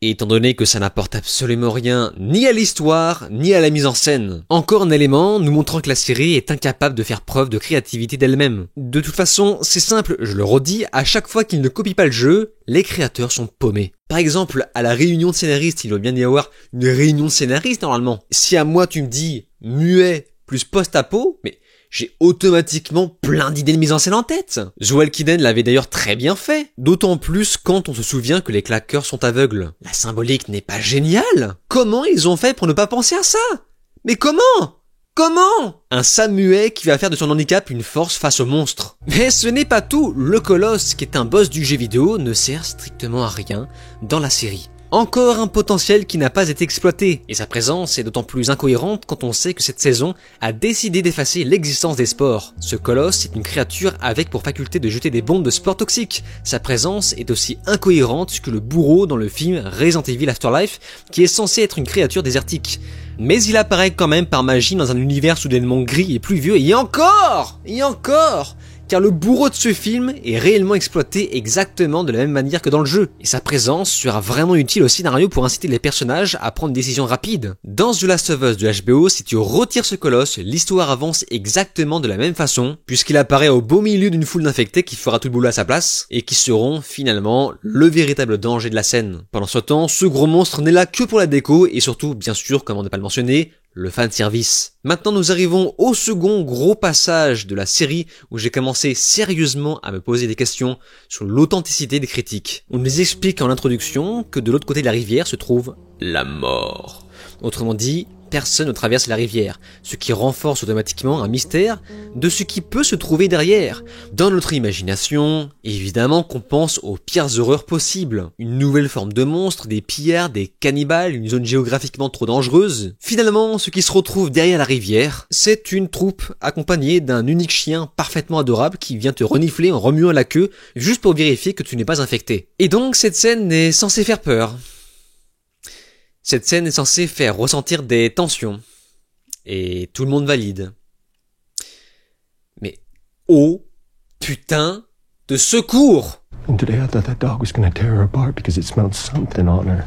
Et étant donné que ça n'apporte absolument rien, ni à l'histoire, ni à la mise en scène. Encore un élément nous montrant que la série est incapable de faire preuve de créativité d'elle-même. De toute façon, c'est simple, je le redis, à chaque fois qu'ils ne copient pas le jeu, les créateurs sont paumés. Par exemple, à la réunion de scénaristes, il doit bien y avoir une réunion de scénaristes normalement. Si à moi tu me dis muet plus post-apo, mais j'ai automatiquement plein d'idées de mise en scène en tête. The Walking Dead l'avait d'ailleurs très bien fait. D'autant plus quand on se souvient que les claqueurs sont aveugles. La symbolique n'est pas géniale. Comment ils ont fait pour ne pas penser à ça? Mais comment? Un Sam muet qui va faire de son handicap une force face au monstre. Mais ce n'est pas tout. Le Colosse, qui est un boss du jeu vidéo, ne sert strictement à rien dans la série. Encore un potentiel qui n'a pas été exploité, et sa présence est d'autant plus incohérente quand on sait que cette saison a décidé d'effacer l'existence des spores. Ce colosse est une créature avec pour faculté de jeter des bombes de spores toxiques. Sa présence est aussi incohérente que le bourreau dans le film Resident Evil Afterlife, qui est censé être une créature désertique. Mais il apparaît quand même par magie dans un univers soudainement gris et pluvieux, et encore, car le bourreau de ce film est réellement exploité exactement de la même manière que dans le jeu, et sa présence sera vraiment utile au scénario pour inciter les personnages à prendre des décisions rapides. Dans The Last of Us de HBO, si tu retires ce colosse, l'histoire avance exactement de la même façon, puisqu'il apparaît au beau milieu d'une foule d'infectés qui fera tout le boulot à sa place, et qui seront finalement le véritable danger de la scène. Pendant ce temps, ce gros monstre n'est là que pour la déco, et surtout, bien sûr, comme on n'a pas le mentionné, le fanservice. Maintenant nous arrivons au second gros passage de la série où j'ai commencé sérieusement à me poser des questions sur l'authenticité des critiques. On nous explique en introduction que de l'autre côté de la rivière se trouve la mort. Autrement dit, personne ne traverse la rivière, ce qui renforce automatiquement un mystère de ce qui peut se trouver derrière. Dans notre imagination, évidemment qu'on pense aux pires horreurs possibles. Une nouvelle forme de monstre, des pillards, des cannibales, une zone géographiquement trop dangereuse. Finalement, ce qui se retrouve derrière la rivière, c'est une troupe accompagnée d'un unique chien parfaitement adorable qui vient te renifler en remuant la queue juste pour vérifier que tu n'es pas infecté. Et donc cette scène est censée faire peur. Cette scène est censée faire ressentir des tensions. Et tout le monde valide. Mais oh putain de secours! And today I thought that dog was gonna tear her apart because it smelled something on her.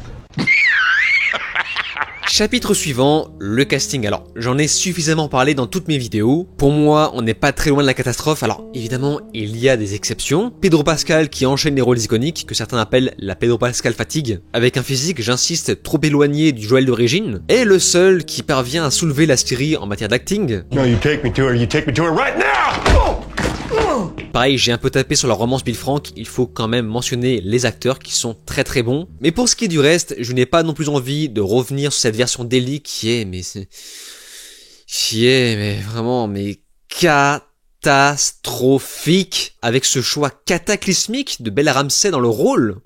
Chapitre suivant, le casting. Alors, j'en ai suffisamment parlé dans toutes mes vidéos. Pour moi, on n'est pas très loin de la catastrophe. Alors, évidemment, il y a des exceptions. Pedro Pascal qui enchaîne les rôles iconiques, que certains appellent la Pedro Pascal fatigue, avec un physique, j'insiste, trop éloigné du Joel d'origine, est le seul qui parvient à soulever la série en matière d'acting. No, you take me to her right now! Pareil, j'ai un peu tapé sur la romance Bill Frank, il faut quand même mentionner les acteurs qui sont très très bons. Mais pour ce qui est du reste, je n'ai pas non plus envie de revenir sur cette version d'Ellie qui est vraiment catastrophique, avec ce choix cataclysmique de Bella Ramsey dans le rôle.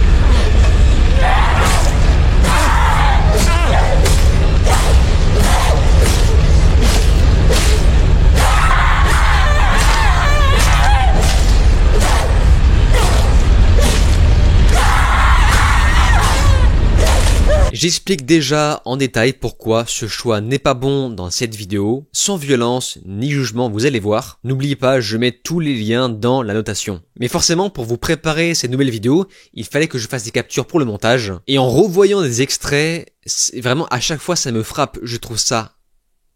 J'explique déjà en détail pourquoi ce choix n'est pas bon dans cette vidéo, sans violence ni jugement, vous allez voir. N'oubliez pas, je mets tous les liens dans la notation. Mais forcément, pour vous préparer ces nouvelles vidéos, il fallait que je fasse des captures pour le montage. Et en revoyant des extraits, vraiment à chaque fois ça me frappe, je trouve ça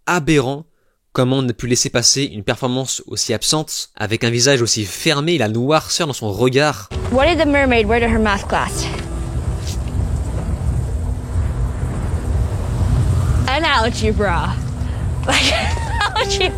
aberrant. Comment on a pu laisser passer une performance aussi absente, avec un visage aussi fermé et la noirceur dans son regard. What did the mermaid wear to her math class? An algebra.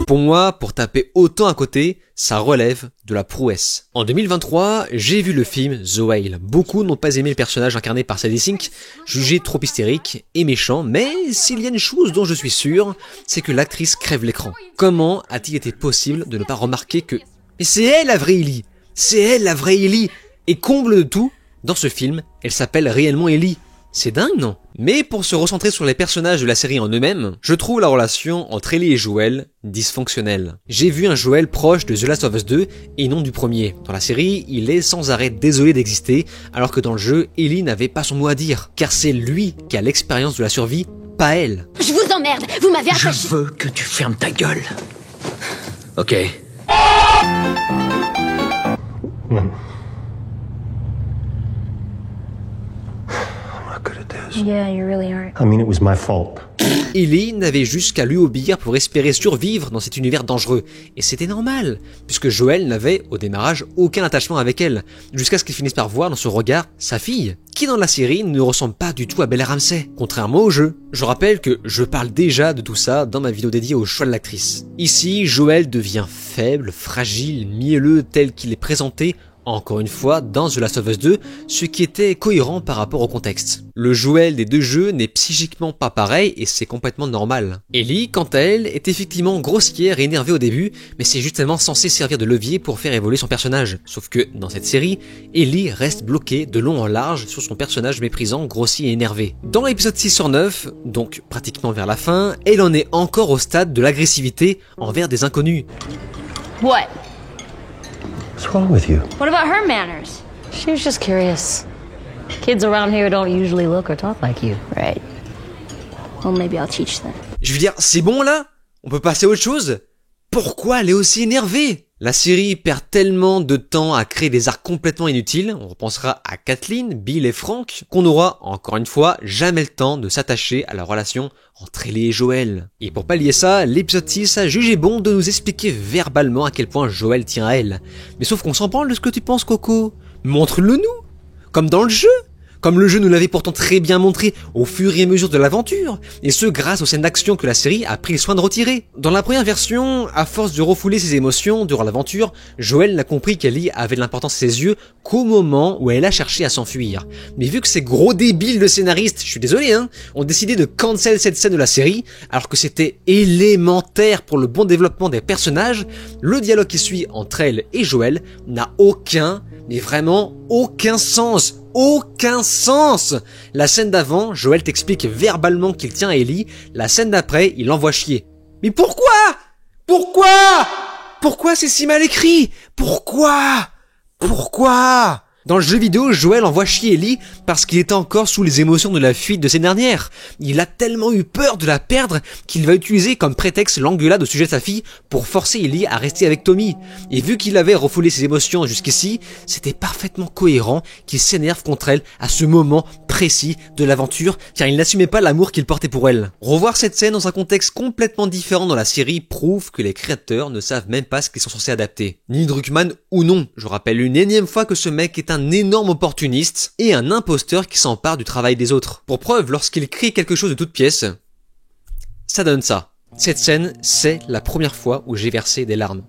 Pour moi, pour taper autant à côté, ça relève de la prouesse. En 2023, j'ai vu le film The Whale. Beaucoup n'ont pas aimé le personnage incarné par Sadie Sink, jugé trop hystérique et méchant, mais s'il y a une chose dont je suis sûr, c'est que l'actrice crève l'écran. Comment a-t-il été possible de ne pas remarquer que... Mais c'est elle la vraie Ellie! C'est elle la vraie Ellie! Et comble de tout, dans ce film, elle s'appelle réellement Ellie. C'est dingue, non? Mais pour se recentrer sur les personnages de la série en eux-mêmes, je trouve la relation entre Ellie et Joel dysfonctionnelle. J'ai vu un Joel proche de The Last of Us 2 et non du premier. Dans la série, il est sans arrêt désolé d'exister, alors que dans le jeu, Ellie n'avait pas son mot à dire, car c'est lui qui a l'expérience de la survie, pas elle. Je vous emmerde, vous m'avez attaché. Je veux que tu fermes ta gueule. Ok. Yeah, you really aren't. I mean, it was my fault. Ellie n'avait juste qu'à lui obéir pour espérer survivre dans cet univers dangereux. Et c'était normal, puisque Joel n'avait, au démarrage, aucun attachement avec elle, jusqu'à ce qu'il finisse par voir dans son regard sa fille, qui dans la série ne ressemble pas du tout à Bella Ramsey, contrairement au jeu. Je rappelle que je parle déjà de tout ça dans ma vidéo dédiée au choix de l'actrice. Ici, Joel devient faible, fragile, mielleux tel qu'il est présenté, encore une fois, dans The Last of Us 2, ce qui était cohérent par rapport au contexte. Le Joel des deux jeux n'est psychiquement pas pareil et c'est complètement normal. Ellie, quant à elle, est effectivement grossière et énervée au début, mais c'est justement censé servir de levier pour faire évoluer son personnage. Sauf que, dans cette série, Ellie reste bloquée de long en large sur son personnage méprisant, grossier et énervé. Dans l'épisode 6 sur 9, donc pratiquement vers la fin, elle en est encore au stade de l'agressivité envers des inconnus. What? What's wrong with you? What about her manners? She was just curious. Kids around here don't usually look or talk like you. Right. Well, maybe I'll teach them. Je veux dire, c'est bon là? On peut passer à autre chose? Pourquoi elle est aussi énervée? La série perd tellement de temps à créer des arcs complètement inutiles, on repensera à Kathleen, Bill et Frank, qu'on n'aura, encore une fois, jamais le temps de s'attacher à la relation entre Ellie et Joel. Et pour pallier ça, l'épisode 6 a jugé bon de nous expliquer verbalement à quel point Joel tient à elle. Mais sauf qu'on s'en branle de ce que tu penses, Coco. Montre-le nous! Comme dans le jeu! Comme le jeu nous l'avait pourtant très bien montré au fur et à mesure de l'aventure, et ce grâce aux scènes d'action que la série a pris le soin de retirer. Dans la première version, à force de refouler ses émotions durant l'aventure, Joel n'a compris qu'Ellie avait de l'importance à ses yeux qu'au moment où elle a cherché à s'enfuir. Mais vu que ces gros débiles de scénaristes, je suis désolé ont décidé de cancel cette scène de la série, alors que c'était élémentaire pour le bon développement des personnages, le dialogue qui suit entre elle et Joel n'a aucun, mais vraiment aucun sens. Aucun sens! La scène d'avant, Joel t'explique verbalement qu'il tient à Ellie, la scène d'après, il l'envoie chier. Mais pourquoi? Pourquoi? Pourquoi c'est si mal écrit? Pourquoi? Pourquoi? Dans le jeu vidéo, Joel envoie chier Ellie parce qu'il était encore sous les émotions de la fuite de ces dernières. Il a tellement eu peur de la perdre qu'il va utiliser comme prétexte l'engueulade au sujet de sa fille pour forcer Ellie à rester avec Tommy. Et vu qu'il avait refoulé ses émotions jusqu'ici, c'était parfaitement cohérent qu'il s'énerve contre elle à ce moment précis de l'aventure, car il n'assumait pas l'amour qu'il portait pour elle. Revoir cette scène dans un contexte complètement différent dans la série prouve que les créateurs ne savent même pas ce qu'ils sont censés adapter. Neil Druckmann ou non, je rappelle une énième fois que ce mec est un énorme opportuniste et un imposteur qui s'empare du travail des autres. Pour preuve, lorsqu'il crée quelque chose de toute pièce, ça donne ça. Cette scène, c'est la première fois où j'ai versé des larmes.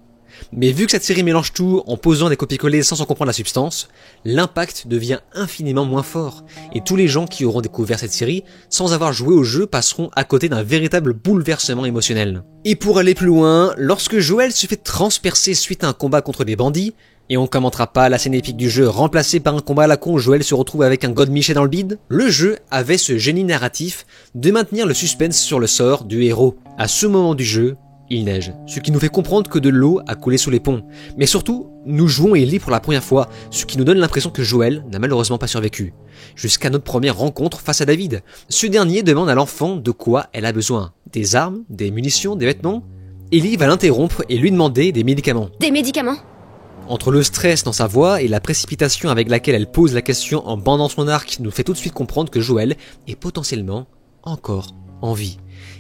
Mais vu que cette série mélange tout en posant des copier-coller sans en comprendre la substance, l'impact devient infiniment moins fort. Et tous les gens qui auront découvert cette série, sans avoir joué au jeu, passeront à côté d'un véritable bouleversement émotionnel. Et pour aller plus loin, lorsque Joel se fait transpercer suite à un combat contre des bandits, et on commentera pas la scène épique du jeu remplacée par un combat à la con où Joel se retrouve avec un god miché dans le bide, le jeu avait ce génie narratif de maintenir le suspense sur le sort du héros. À ce moment du jeu, il neige, ce qui nous fait comprendre que de l'eau a coulé sous les ponts. Mais surtout, nous jouons Ellie pour la première fois, ce qui nous donne l'impression que Joel n'a malheureusement pas survécu. Jusqu'à notre première rencontre face à David. Ce dernier demande à l'enfant de quoi elle a besoin. Des armes, des munitions, des vêtements. Ellie va l'interrompre et lui demander des médicaments. Des médicaments? Entre le stress dans sa voix et la précipitation avec laquelle elle pose la question en bandant son arc nous fait tout de suite comprendre que Joel est potentiellement encore en vie.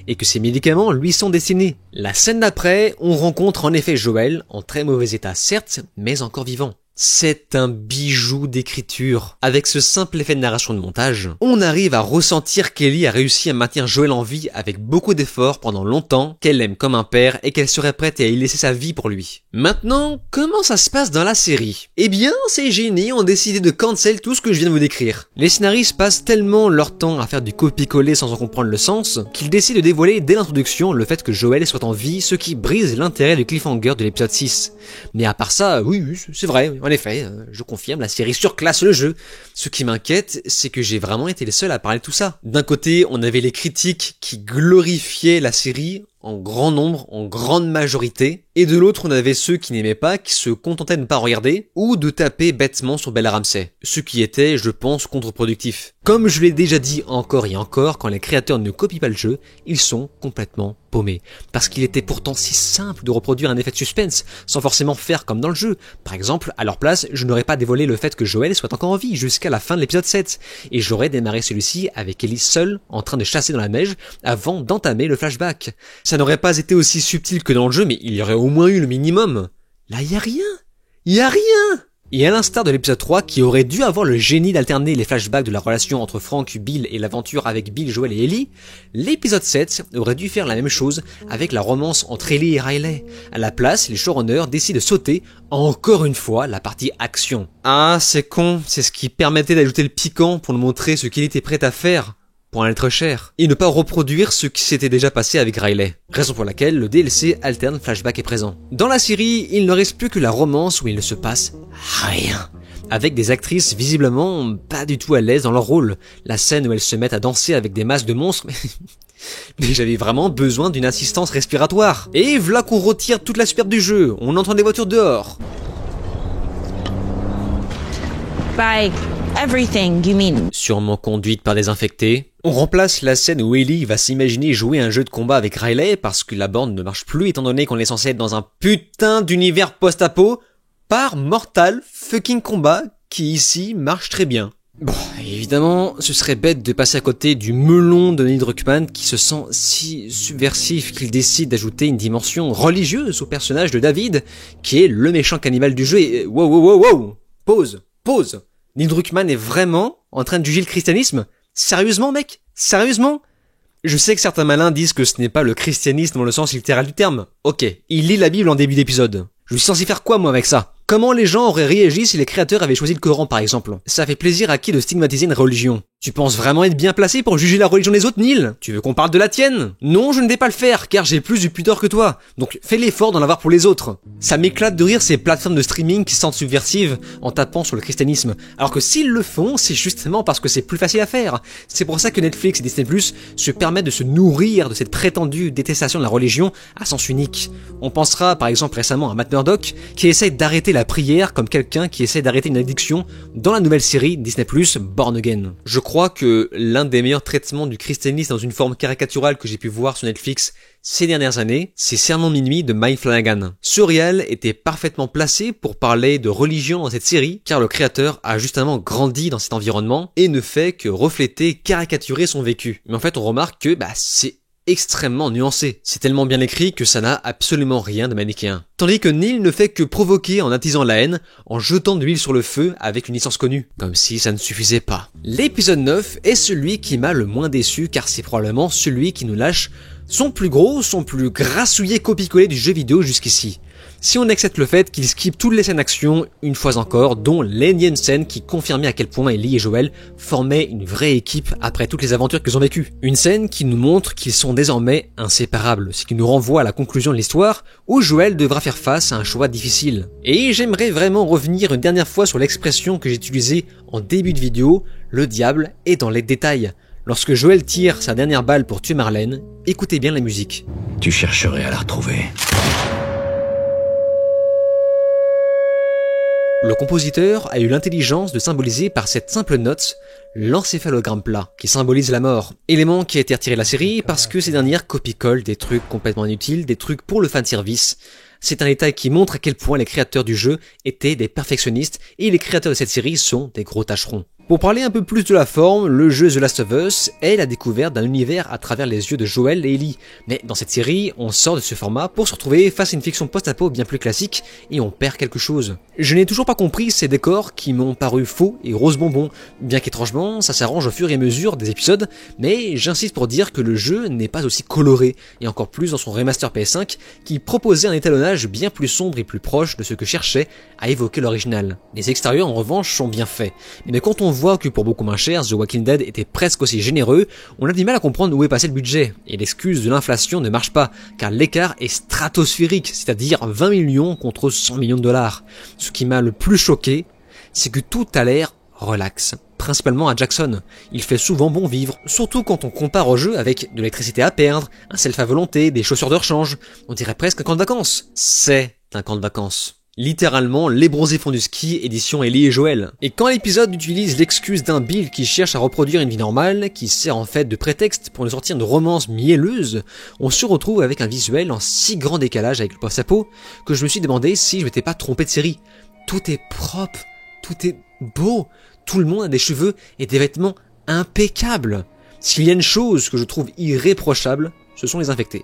Et que ces médicaments lui sont destinés. La scène d'après, on rencontre en effet Joel, en très mauvais état certes, mais encore vivant. C'est un bijou d'écriture. Avec ce simple effet de narration de montage, on arrive à ressentir qu'Ellie a réussi à maintenir Joel en vie avec beaucoup d'efforts pendant longtemps, qu'elle l'aime comme un père et qu'elle serait prête à y laisser sa vie pour lui. Maintenant, comment ça se passe dans la série? Eh bien, ces génies ont décidé de cancel tout ce que je viens de vous décrire. Les scénaristes passent tellement leur temps à faire du copier-coller sans en comprendre le sens, qu'ils décident de dévoiler dès l'introduction le fait que Joel soit en vie, ce qui brise l'intérêt du cliffhanger de l'épisode 6. Mais à part ça, oui, c'est vrai. En effet, je confirme, la série surclasse le jeu. Ce qui m'inquiète, c'est que j'ai vraiment été le seul à parler de tout ça. D'un côté, on avait les critiques qui glorifiaient la série en grand nombre, en grande majorité, et de l'autre on avait ceux qui n'aimaient pas, qui se contentaient de ne pas regarder, ou de taper bêtement sur Bella Ramsey, ce qui était, je pense, contre-productif. Comme je l'ai déjà dit encore et encore, quand les créateurs ne copient pas le jeu, ils sont complètement paumés. Parce qu'il était pourtant si simple de reproduire un effet de suspense, sans forcément faire comme dans le jeu. Par exemple, à leur place, je n'aurais pas dévoilé le fait que Joel soit encore en vie jusqu'à la fin de l'épisode 7, et j'aurais démarré celui-ci avec Ellie seule, en train de chasser dans la neige, avant d'entamer le flashback. Ça n'aurait pas été aussi subtil que dans le jeu, mais il y aurait au moins eu le minimum. Là, y a rien. Et à l'instar de l'épisode 3, qui aurait dû avoir le génie d'alterner les flashbacks de la relation entre Frank, Bill et l'aventure avec Bill, Joel et Ellie, l'épisode 7 aurait dû faire la même chose avec la romance entre Ellie et Riley. À la place, les showrunners décident de sauter, encore une fois, la partie action. Ah, c'est con, c'est ce qui permettait d'ajouter le piquant pour nous montrer ce qu'il était prêt à faire pour en être cher, et ne pas reproduire ce qui s'était déjà passé avec Riley. Raison pour laquelle le DLC alterne flashback et présent. Dans la série, il ne reste plus que la romance où il ne se passe rien. Avec des actrices visiblement pas du tout à l'aise dans leur rôle. La scène où elles se mettent à danser avec des masques de monstres, mais j'avais vraiment besoin d'une assistance respiratoire. Et voilà qu'on retire toute la superbe du jeu, on entend des voitures dehors. By everything, you mean? Sûrement conduite par des infectés. On remplace la scène où Ellie va s'imaginer jouer un jeu de combat avec Riley parce que la borne ne marche plus étant donné qu'on est censé être dans un putain d'univers post-apo par Mortal fucking Kombat qui ici marche très bien. Bon, évidemment, ce serait bête de passer à côté du melon de Neil Druckmann qui se sent si subversif qu'il décide d'ajouter une dimension religieuse au personnage de David, qui est le méchant cannibale du jeu et... Wow, pause. Neil Druckmann est vraiment en train de juger le christianisme? Sérieusement, mec? Sérieusement? Je sais que certains malins disent que ce n'est pas le christianisme dans le sens littéral du terme. Ok, il lit la Bible en début d'épisode. Je suis censé faire quoi, moi, avec ça? Comment les gens auraient réagi si les créateurs avaient choisi le Coran, par exemple? Ça fait plaisir à qui de stigmatiser une religion? Tu penses vraiment être bien placé pour juger la religion des autres, Neil? Tu veux qu'on parle de la tienne? Non, je ne vais pas le faire, car j'ai plus de pudeur que toi. Donc fais l'effort d'en avoir pour les autres. Ça m'éclate de rire ces plateformes de streaming qui se sentent subversives en tapant sur le christianisme. Alors que s'ils le font, c'est justement parce que c'est plus facile à faire. C'est pour ça que Netflix et Disney+ se permettent de se nourrir de cette prétendue détestation de la religion à sens unique. On pensera par exemple récemment à Matt Murdock, qui essaye d'arrêter la prière comme quelqu'un qui essaie d'arrêter une addiction dans la nouvelle série Disney+, Born Again. Je crois que l'un des meilleurs traitements du christianisme dans une forme caricaturale que j'ai pu voir sur Netflix ces dernières années, c'est Sermon de minuit de Mike Flanagan. Ce réal était parfaitement placé pour parler de religion dans cette série, car le créateur a justement grandi dans cet environnement et ne fait que refléter, caricaturer son vécu. Mais en fait, on remarque que c'est extrêmement nuancé. C'est tellement bien écrit que ça n'a absolument rien de manichéen. Tandis que Neil ne fait que provoquer en attisant la haine, en jetant de l'huile sur le feu avec une licence connue. Comme si ça ne suffisait pas. L'épisode 9 est celui qui m'a le moins déçu car c'est probablement celui qui nous lâche son plus grassouillé copie-collé du jeu vidéo jusqu'ici. Si on accepte le fait qu'il skippe toutes les scènes d'action, une fois encore, dont l'énième scène qui confirmait à quel point Ellie et Joel formaient une vraie équipe après toutes les aventures qu'ils ont vécues. Une scène qui nous montre qu'ils sont désormais inséparables, ce qui nous renvoie à la conclusion de l'histoire, où Joel devra faire face à un choix difficile. Et j'aimerais vraiment revenir une dernière fois sur l'expression que j'ai utilisée en début de vidéo, le diable est dans les détails. Lorsque Joel tire sa dernière balle pour tuer Marlène, écoutez bien la musique. Tu chercherais à la retrouver. Le compositeur a eu l'intelligence de symboliser par cette simple note l'encéphalogramme plat, qui symbolise la mort. Élément qui a été retiré de la série parce que ces dernières copie-collent des trucs complètement inutiles, des trucs pour le fanservice. C'est un détail qui montre à quel point les créateurs du jeu étaient des perfectionnistes et les créateurs de cette série sont des gros tâcherons. Pour parler un peu plus de la forme, le jeu The Last of Us est la découverte d'un univers à travers les yeux de Joel et Ellie. Mais dans cette série, on sort de ce format pour se retrouver face à une fiction post-apo bien plus classique et on perd quelque chose. Je n'ai toujours pas compris ces décors qui m'ont paru faux et rose bonbon, bien qu'étrangement ça s'arrange au fur et à mesure des épisodes, mais j'insiste pour dire que le jeu n'est pas aussi coloré, et encore plus dans son remaster PS5 qui proposait un étalonnage bien plus sombre et plus proche de ce que cherchait à évoquer l'original. Les extérieurs en revanche sont bien faits, mais quand on voit que pour beaucoup moins cher, The Walking Dead était presque aussi généreux, on a du mal à comprendre où est passé le budget, et l'excuse de l'inflation ne marche pas, car l'écart est stratosphérique, c'est-à-dire 20 millions contre 100 millions de dollars. Ce qui m'a le plus choqué, c'est que tout a l'air relax, principalement à Jackson. Il fait souvent bon vivre, surtout quand on compare au jeu avec de l'électricité à perdre, un self à volonté, des chaussures de rechange, on dirait presque un camp de vacances. C'est un camp de vacances. Littéralement, les bronzés font du ski, édition Ellie et Joel. Et quand l'épisode utilise l'excuse d'un Bill qui cherche à reproduire une vie normale, qui sert en fait de prétexte pour nous sortir de romances mielleuses, on se retrouve avec un visuel en si grand décalage avec le post-apo que je me suis demandé si je m'étais pas trompé de série. Tout est propre, tout est beau, tout le monde a des cheveux et des vêtements impeccables. S'il y a une chose que je trouve irréprochable, ce sont les infectés.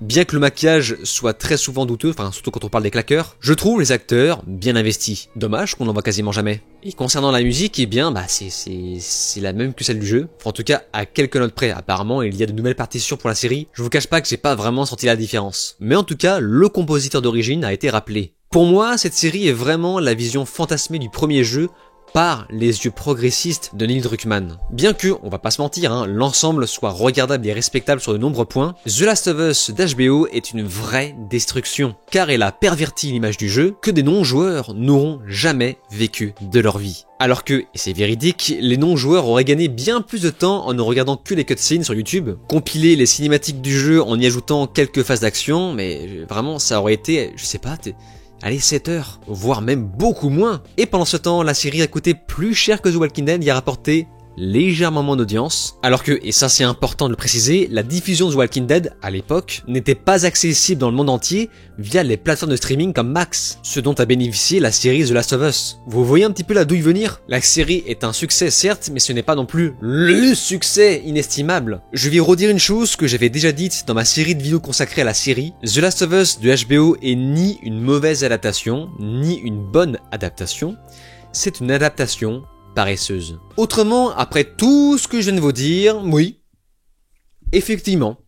Bien que le maquillage soit très souvent douteux, enfin surtout quand on parle des claqueurs, je trouve les acteurs bien investis. Dommage qu'on n'en voit quasiment jamais. Et concernant la musique, eh bien, c'est la même que celle du jeu. Enfin, en tout cas, à quelques notes près. Apparemment, il y a de nouvelles partitions pour la série. Je vous cache pas que j'ai pas vraiment senti la différence. Mais en tout cas, le compositeur d'origine a été rappelé. Pour moi, cette série est vraiment la vision fantasmée du premier jeu, par les yeux progressistes de Neil Druckmann. Bien que, on va pas se mentir, l'ensemble soit regardable et respectable sur de nombreux points, The Last of Us d'HBO est une vraie destruction, car elle a perverti l'image du jeu que des non-joueurs n'auront jamais vécu de leur vie. Alors que, et c'est véridique, les non-joueurs auraient gagné bien plus de temps en ne regardant que les cutscenes sur YouTube, compiler les cinématiques du jeu en y ajoutant quelques phases d'action, mais vraiment ça aurait été, je sais pas, allez, 7 heures, voire même beaucoup moins. Et pendant ce temps, la série a coûté plus cher que The Walking Dead et a rapporté légèrement moins d'audience. Alors que, et ça c'est important de le préciser, la diffusion de The Walking Dead, à l'époque, n'était pas accessible dans le monde entier via les plateformes de streaming comme Max, ce dont a bénéficié la série The Last of Us. Vous voyez un petit peu la douille venir? La série est un succès certes, mais ce n'est pas non plus LE succès inestimable. Je vais redire une chose que j'avais déjà dite dans ma série de vidéos consacrée à la série. The Last of Us de HBO est ni une mauvaise adaptation, ni une bonne adaptation. C'est une adaptation paresseuse. Autrement, après tout ce que je viens de vous dire, oui, effectivement,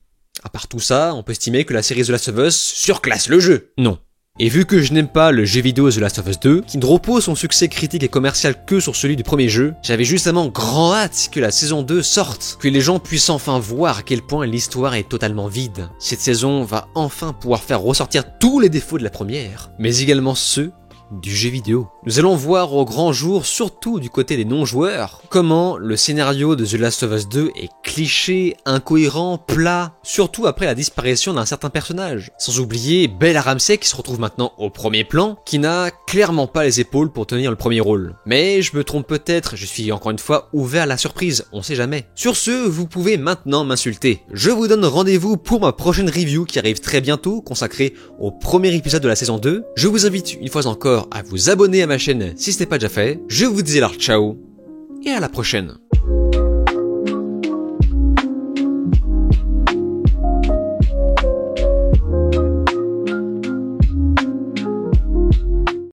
à part tout ça, on peut estimer que la série The Last of Us surclasse le jeu. Non. Et vu que je n'aime pas le jeu vidéo The Last of Us 2, qui ne repose son succès critique et commercial que sur celui du premier jeu, j'avais justement grand hâte que la saison 2 sorte, que les gens puissent enfin voir à quel point l'histoire est totalement vide. Cette saison va enfin pouvoir faire ressortir tous les défauts de la première, mais également ceux du jeu vidéo. Nous allons voir au grand jour, surtout du côté des non-joueurs, comment le scénario de The Last of Us 2 est cliché, incohérent, plat, surtout après la disparition d'un certain personnage. Sans oublier Bella Ramsey qui se retrouve maintenant au premier plan, qui n'a clairement pas les épaules pour tenir le premier rôle. Mais je me trompe peut-être, je suis encore une fois ouvert à la surprise, on sait jamais. Sur ce, vous pouvez maintenant m'insulter. Je vous donne rendez-vous pour ma prochaine review qui arrive très bientôt, consacrée au premier épisode de la saison 2. Je vous invite une fois encore à vous abonner à ma chaîne si ce n'est pas déjà fait. Je vous dis alors ciao et à la prochaine.